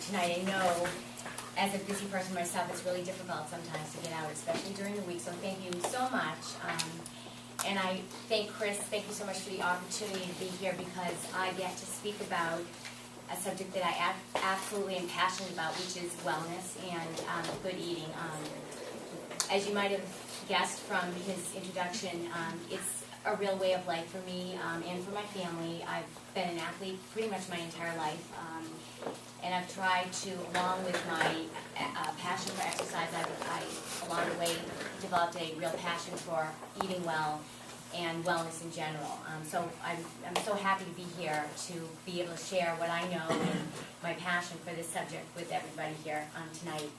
tonight. I know, as a busy person myself, it's really difficult sometimes to get out, especially during the week, so thank you so much. And I thank Chris, thank you so much for the opportunity to be here, because I get to speak about a subject that I absolutely am passionate about, which is wellness and good eating. As you might have guessed from his introduction, it's a real way of life for me and for my family. I've been an athlete pretty much my entire life, and I've tried to, along with my passion for exercise, I along the way developed a real passion for eating well and wellness in general. So I'm so happy to be here to be able to share what I know and my passion for this subject with everybody here tonight.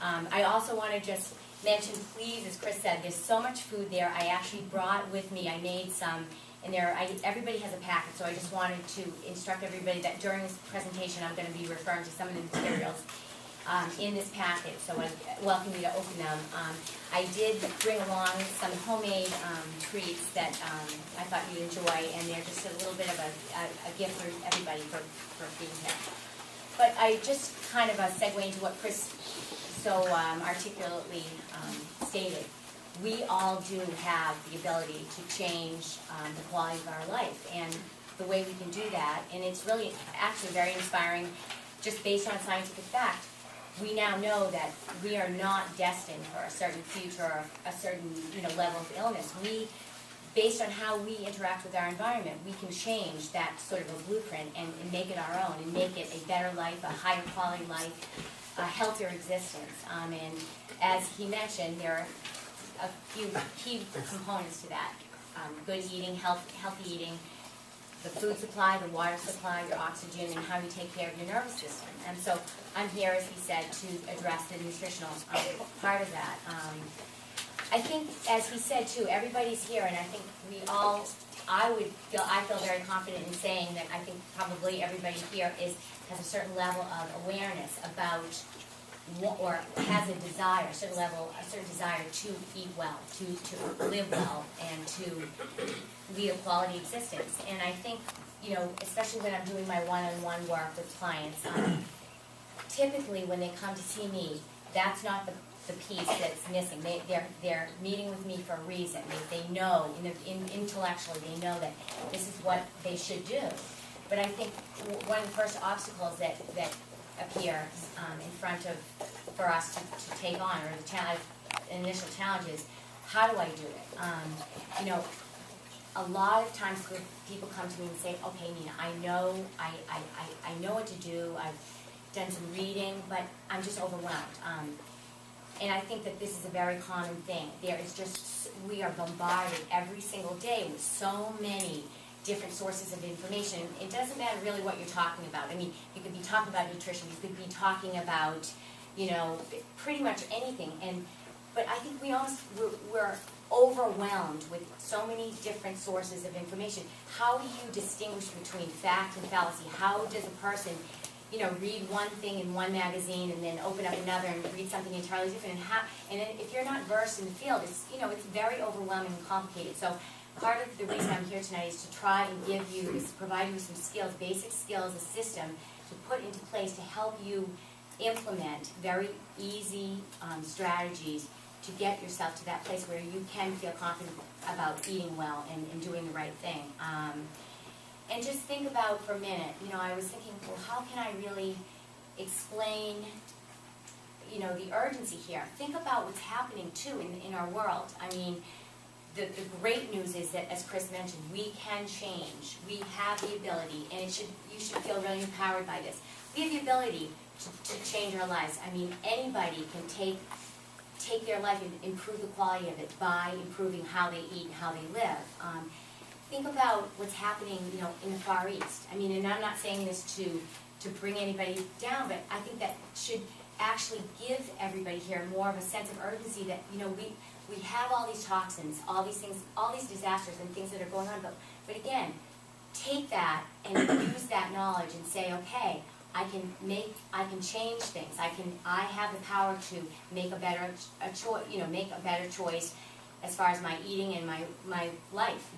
I also want to just mention, please, as Chris said, there's so much food there. I actually brought with me, I made some, and everybody has a packet, so I just wanted to instruct everybody that during this presentation I'm going to be referring to some of the materials in this packet, so I welcome you to open them. I did bring along some homemade treats that I thought you'd enjoy, and they're just a little bit of a gift for everybody for being here. But I just kind of segue into what Chris so articulately stated. We all do have the ability to change the quality of our life, and the way we can do that, and it's really actually very inspiring, just based on scientific fact. We now know that we are not destined for a certain future or a certain level of illness. Based on how we interact with our environment, we can change that sort of a blueprint and make it our own, and make it a better life, a higher quality life, a healthier existence. And as he mentioned, there are a few key components to that. Good eating, healthy eating, the food supply, the water supply, your oxygen, and how you take care of your nervous system. And so I'm here, as he said, to address the nutritional part of that. I think, as he said too, everybody's here, and I think I feel very confident in saying that I think probably everybody here has a certain level of awareness about or has a certain desire to eat well, to live well, and to lead a quality existence. And I think, especially when I'm doing my one-on-one work with clients, typically when they come to see me, that's not the piece that's missing. They're meeting with me for a reason. They know, intellectually, they know that this is what they should do. But I think one of the first obstacles that appear in front of, for us to take on, or the initial challenge is, how do I do it? A lot of times people come to me and say, okay, Nina, I know what to do, I've done some reading, but I'm just overwhelmed. And I think that this is a very common thing. We are bombarded every single day with so many different sources of information. It doesn't matter really what you're talking about. I mean, you could be talking about nutrition, you could be talking about, pretty much anything. But I think we're overwhelmed with so many different sources of information. How do you distinguish between fact and fallacy? How does a person, read one thing in one magazine and then open up another and read something entirely different? And if you're not versed in the field, it's very overwhelming and complicated. So part of the reason I'm here tonight is to try and provide you with some skills, basic skills, a system to put into place to help you implement very easy strategies to get yourself to that place where you can feel confident about eating well and doing the right thing. And just think about for a minute, I was thinking, well, how can I really explain, the urgency here? Think about what's happening, too, in our world. I mean, the great news is that, as Chris mentioned, we can change. We have the ability, and you should feel really empowered by this. We have the ability to change our lives. I mean, anybody can take their life and improve the quality of it by improving how they eat and how they live. Think about what's happening, in the Far East. I mean, and I'm not saying this to bring anybody down, but I think that should actually give everybody here more of a sense of urgency that, we have all these toxins, all these things, all these disasters and things that are going on, but again, take that and use that knowledge and say, okay, I can change things. I have the power to make a better choice as far as my eating and my life,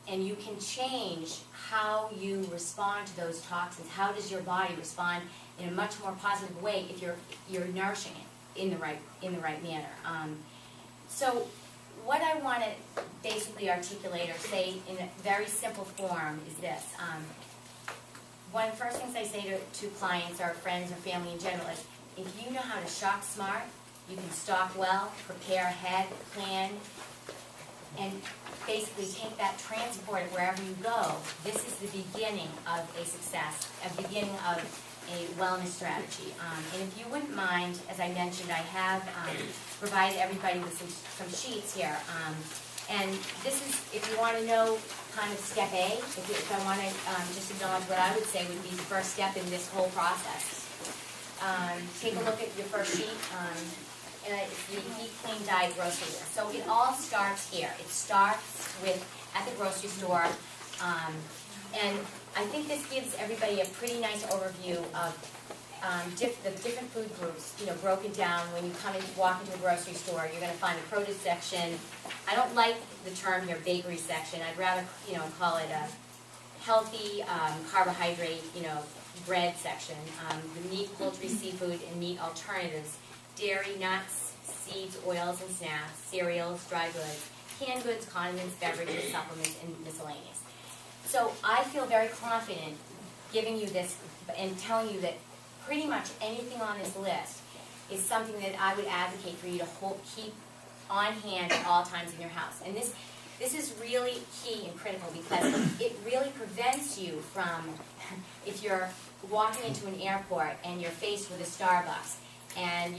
and you can change how you respond to those toxins. How does your body respond in a much more positive way if you're nourishing it in the right manner? So what I want to basically articulate or say in a very simple form is this. One of the first things I say to clients or friends or family in general is, if you know how to shop smart, you can stock well, prepare ahead, plan, and basically take that, transport it wherever you go. This is the beginning of a success, a beginning of a wellness strategy. And if you wouldn't mind, as I mentioned, I have provided everybody with some sheets here. And this is, if you want to know kind of step A, if I want to just acknowledge what I would say would be the first step in this whole process. Take a look at your first sheet. And it's the Eat Clean Diet grocery list. So it all starts here. It starts with at the grocery store. And I think this gives everybody a pretty nice overview of the different food groups, broken down. When you walk into a grocery store, you're going to find a produce section. I don't like the term here, bakery section. I'd rather, call it a healthy carbohydrate, bread section. The meat, poultry, seafood, and meat alternatives. Dairy, nuts, seeds, oils, and snacks, cereals, dry goods, canned goods, condiments, beverages, supplements, and miscellaneous. So I feel very confident giving you this and telling you that pretty much anything on this list is something that I would advocate for you to keep on hand at all times in your house. And this is really key and critical because it really prevents you from, if you're walking into an airport and you're faced with a Starbucks, and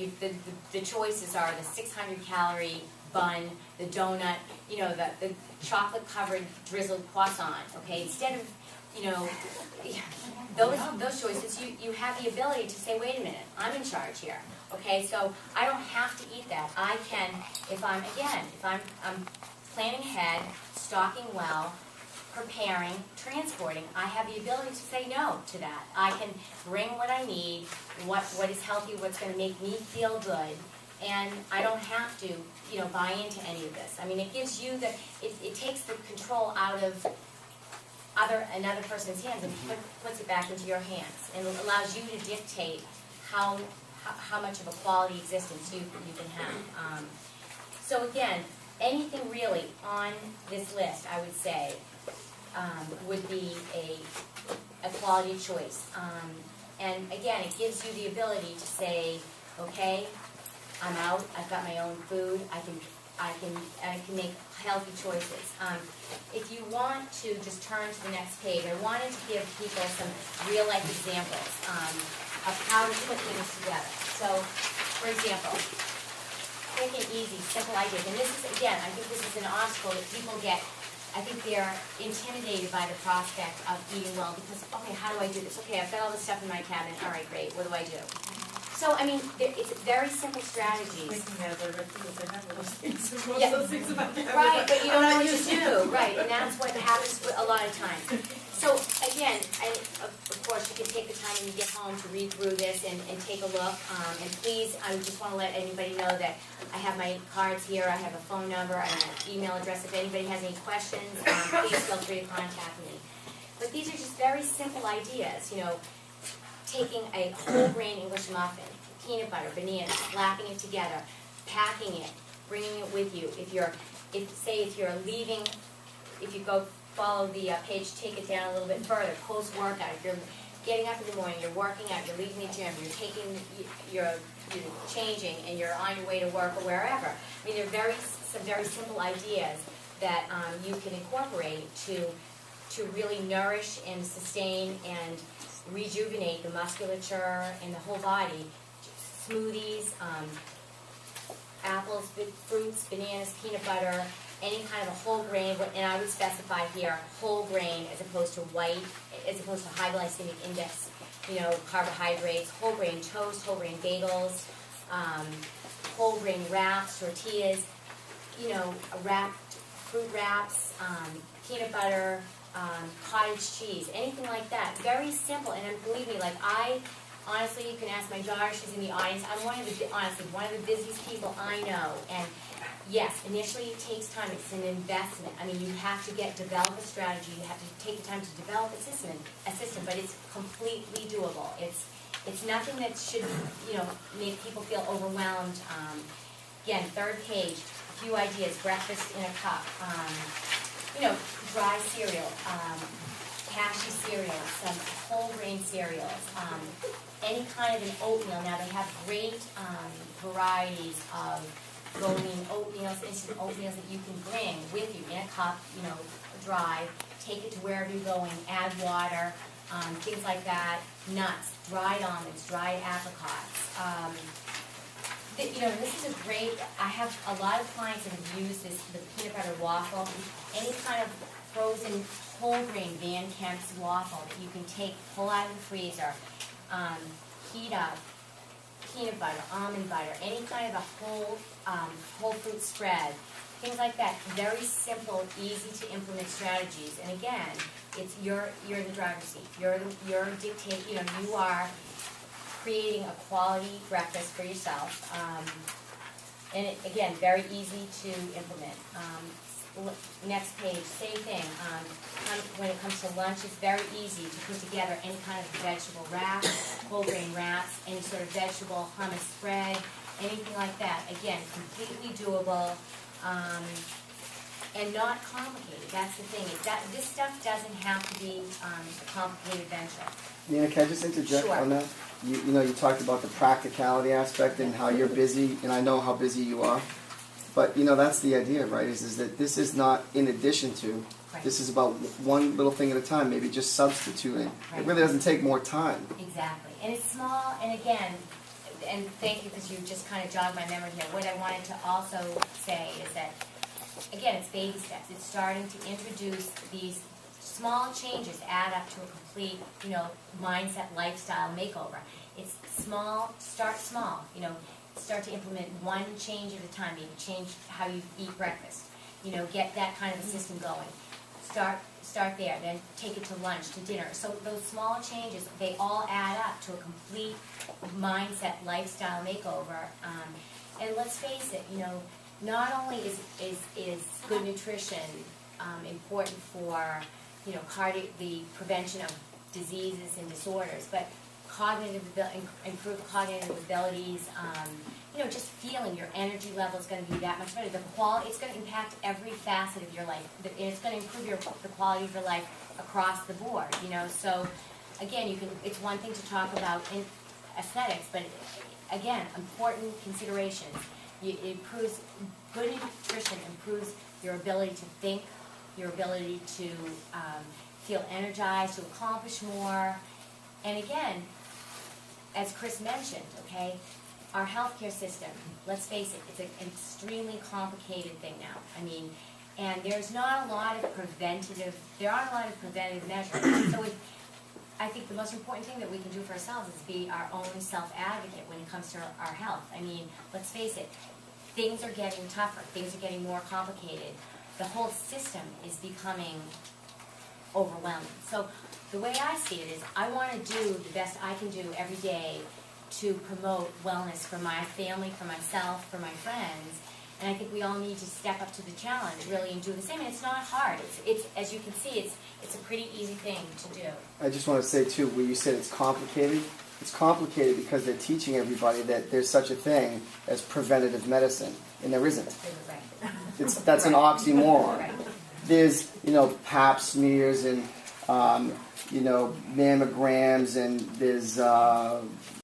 the choices are the 600-calorie bun, the donut, the chocolate-covered drizzled croissant. Okay, instead of those choices, you have the ability to say, wait a minute, I'm in charge here. Okay, so I don't have to eat that. I can, if I'm planning ahead, stocking well, preparing, transporting, I have the ability to say no to that. I can bring what I need, what is healthy, what's going to make me feel good, and I don't have to, buy into any of this. I mean, it gives you it takes the control out of another person's hands and puts it back into your hands, and allows you to dictate how much of a quality existence you can have. So again, anything really on this list, I would say, would be a quality choice. And again, it gives you the ability to say, okay, I'm out, I've got my own food, I can make healthy choices. If you want to just turn to the next page, I wanted to give people some real life examples of how to put things together. So, for example, quick and easy, simple ideas. And this is, again, I think this is an obstacle that people get. I think they're intimidated by the prospect of eating well because, okay, how do I do this? Okay, I've got all this stuff in my cabinet. All right, great. What do I do? So, I mean, it's very simple strategies. Yeah, those things about right, but you don't know what to do. Right, and that's what happens a lot of times. So, again, of course, you can take the time when you get home to read through this and take a look. And please, I just want to let anybody know that I have my cards here. I have a phone number and an email address. If anybody has any questions, please feel free to contact me. But these are just very simple ideas, taking a whole grain English muffin, peanut butter, bananas, slapping it together, packing it, bringing it with you. If you're leaving, if you go follow the page, take it down a little bit further, post-workout. If you're getting up in the morning, you're working out, you're leaving the gym, you're changing, and you're on your way to work or wherever. I mean, there are some very simple ideas that you can incorporate to really nourish and sustain and rejuvenate the musculature and the whole body. Smoothies, apples, fruits, bananas, peanut butter, any kind of a whole grain, and I would specify here whole grain as opposed to white, as opposed to high glycemic index, carbohydrates, whole grain toast, whole grain bagels, whole grain wraps, tortillas, wrapped fruit wraps, peanut butter, cottage cheese, anything like that. Very simple, and believe me, honestly, you can ask my daughter, she's in the audience, I'm honestly, one of the busiest people I know, and yes, initially it takes time, it's an investment. I mean, you have to develop a strategy, you have to take the time to develop a system, but it's completely doable. It's nothing that should, make people feel overwhelmed. Again, third page, a few ideas, breakfast in a cup, dry cereal, cashew cereal, some whole grain cereals, any kind of an oatmeal. Now they have great varieties of golden oatmeals, instant oatmeals that you can bring with you in a cup, dry, take it to wherever you're going, add water, things like that, nuts, dried almonds, dried apricots. This is a great, I have a lot of clients that have used the peanut butter waffle, any kind of frozen whole grain Van Kemp's waffle that you can pull out of the freezer, heat up, peanut butter, almond butter, any kind of a whole fruit spread, things like that. Very simple, easy to implement strategies. And again, it's you're in the driver's seat. You're dictating. You are creating a quality breakfast for yourself. And again, very easy to implement. Next page, same thing. When it comes to lunch, it's very easy to put together any kind of vegetable wrap, whole grain wraps, any sort of vegetable hummus spread, anything like that. Again, completely doable and not complicated. That's the thing. This stuff doesn't have to be a complicated venture. Nina, can I just interject Sure. on that? You talked about the practicality aspect and how you're busy, and I know how busy you are. But, that's the idea, right, is that this is not in addition to. Right. This is about one little thing at a time, maybe just substituting. Right. It really doesn't take more time. Exactly. And it's small, and again, and thank you because you just kind of jogged my memory here. What I wanted to also say is that, again, it's baby steps. It's starting to introduce these small changes add up to a complete, mindset, lifestyle makeover. It's small, start small, start to implement one change at a time. Maybe change how you eat breakfast, get that kind of a system going. Start there, then take it to lunch, to dinner. So those small changes, they all add up to a complete mindset, lifestyle makeover. And let's face it, not only is good nutrition important for the prevention of diseases and disorders, but improved cognitive abilities, just feeling your energy level is going to be that much better. The quality, it's going to impact every facet of your life, and it's going to improve the quality of your life across the board. So again, it's one thing to talk about in aesthetics, but again, important considerations. It improves, good nutrition improves your ability to think, your ability to feel energized, to accomplish more. And again, as Chris mentioned, okay, our healthcare system, let's face it, it's an extremely complicated thing now. I mean, and there's not a lot of preventative measures. So I think the most important thing that we can do for ourselves is be our own self-advocate when it comes to our health. I mean, let's face it, things are getting tougher, things are getting more complicated. The whole system is becoming overwhelming. So the way I see it is I want to do the best I can do every day to promote wellness for my family, for myself, for my friends. And I think we all need to step up to the challenge, really, and do the same. And it's not hard. It's as you can see, it's a pretty easy thing to do. I just want to say, too, when you said it's complicated because they're teaching everybody that there's such a thing as preventative medicine, and there isn't. Right. That's an oxymoron. Right. There's, pap smears and, mammograms, and there's